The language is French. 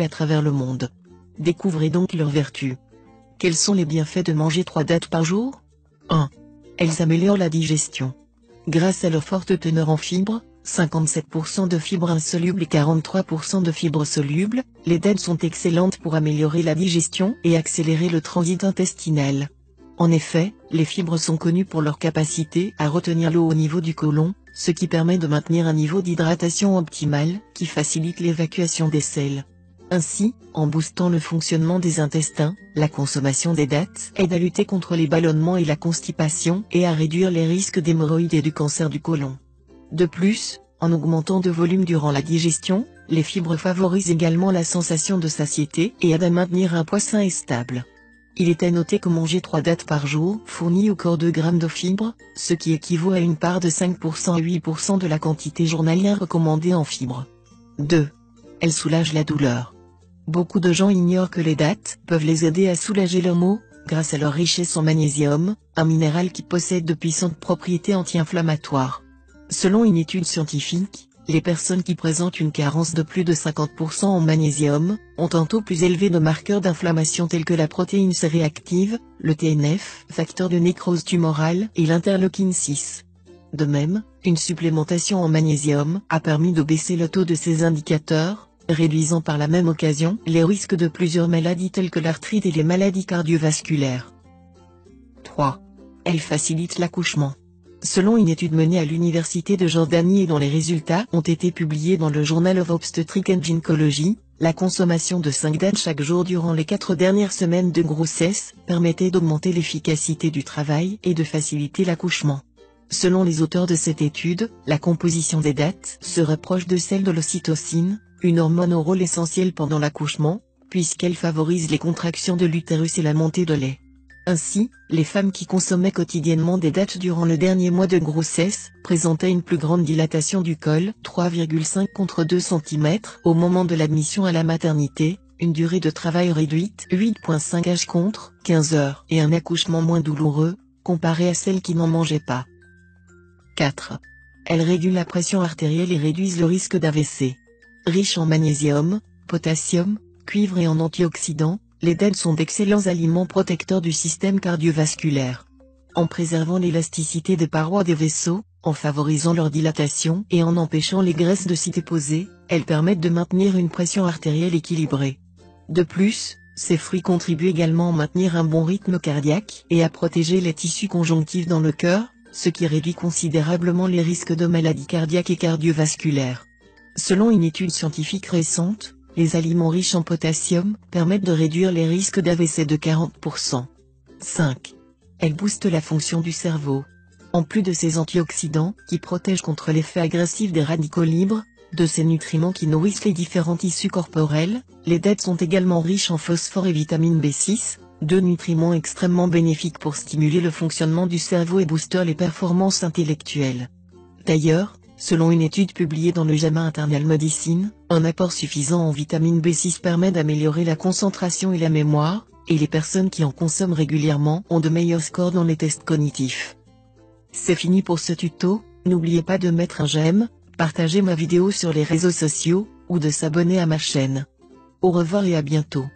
à travers le monde. Découvrez donc leurs vertus. Quels sont les bienfaits de manger 3 dattes par jour? 1. Elles améliorent la digestion. Grâce à leur forte teneur en fibres, 57% de fibres insolubles et 43% de fibres solubles, les dattes sont excellentes pour améliorer la digestion et accélérer le transit intestinal. En effet, les fibres sont connues pour leur capacité à retenir l'eau au niveau du côlon, ce qui permet de maintenir un niveau d'hydratation optimal, qui facilite l'évacuation des sels. Ainsi, en boostant le fonctionnement des intestins, la consommation des dattes aide à lutter contre les ballonnements et la constipation et à réduire les risques d'hémorroïdes et du cancer du côlon. De plus, en augmentant de volume durant la digestion, les fibres favorisent également la sensation de satiété et aident à maintenir un poids sain et stable. Il est à noter que manger 3 dattes par jour fournit au corps 2 grammes de fibres, ce qui équivaut à une part de 5% à 8% de la quantité journalière recommandée en fibres. 2. Elles soulagent la douleur. Beaucoup de gens ignorent que les dattes peuvent les aider à soulager leurs maux, grâce à leur richesse en magnésium, un minéral qui possède de puissantes propriétés anti-inflammatoires. Selon une étude scientifique, les personnes qui présentent une carence de plus de 50% en magnésium, ont un taux plus élevé de marqueurs d'inflammation tels que la protéine C-réactive, le TNF, facteur de nécrose tumorale, et l'interleukine 6. De même, une supplémentation en magnésium a permis de baisser le taux de ces indicateurs, réduisant par la même occasion les risques de plusieurs maladies telles que l'arthrite et les maladies cardiovasculaires. 3. Elle facilite l'accouchement. Selon une étude menée à l'université de Jordanie et dont les résultats ont été publiés dans le Journal of Obstetrics and Gynecology, la consommation de 5 dattes chaque jour durant les 4 dernières semaines de grossesse permettait d'augmenter l'efficacité du travail et de faciliter l'accouchement. Selon les auteurs de cette étude, la composition des dattes se rapproche de celle de l'ocytocine, une hormone au rôle essentiel pendant l'accouchement, puisqu'elle favorise les contractions de l'utérus et la montée de lait. Ainsi, les femmes qui consommaient quotidiennement des dattes durant le dernier mois de grossesse présentaient une plus grande dilatation du col, 3,5 contre 2 cm, au moment de l'admission à la maternité, une durée de travail réduite, 8,5 h contre 15 heures, et un accouchement moins douloureux, comparé à celles qui n'en mangeaient pas. 4. Elles régulent la pression artérielle et réduisent le risque d'AVC. Riches en magnésium, potassium, cuivre et en antioxydants, les dattes sont d'excellents aliments protecteurs du système cardiovasculaire. En préservant l'élasticité des parois des vaisseaux, en favorisant leur dilatation et en empêchant les graisses de s'y déposer, elles permettent de maintenir une pression artérielle équilibrée. De plus, ces fruits contribuent également à maintenir un bon rythme cardiaque et à protéger les tissus conjonctifs dans le cœur, ce qui réduit considérablement les risques de maladies cardiaques et cardiovasculaires. Selon une étude scientifique récente, les aliments riches en potassium permettent de réduire les risques d'AVC de 40%. 5. Elles boostent la fonction du cerveau. En plus de ces antioxydants qui protègent contre l'effet agressif des radicaux libres, de ces nutriments qui nourrissent les différents tissus corporels, les dattes sont également riches en phosphore et vitamine B6, deux nutriments extrêmement bénéfiques pour stimuler le fonctionnement du cerveau et booster les performances intellectuelles. D'ailleurs, selon une étude publiée dans le JAMA Internal Medicine, un apport suffisant en vitamine B6 permet d'améliorer la concentration et la mémoire, et les personnes qui en consomment régulièrement ont de meilleurs scores dans les tests cognitifs. C'est fini pour ce tuto, n'oubliez pas de mettre un j'aime, partager ma vidéo sur les réseaux sociaux, ou de s'abonner à ma chaîne. Au revoir et à bientôt.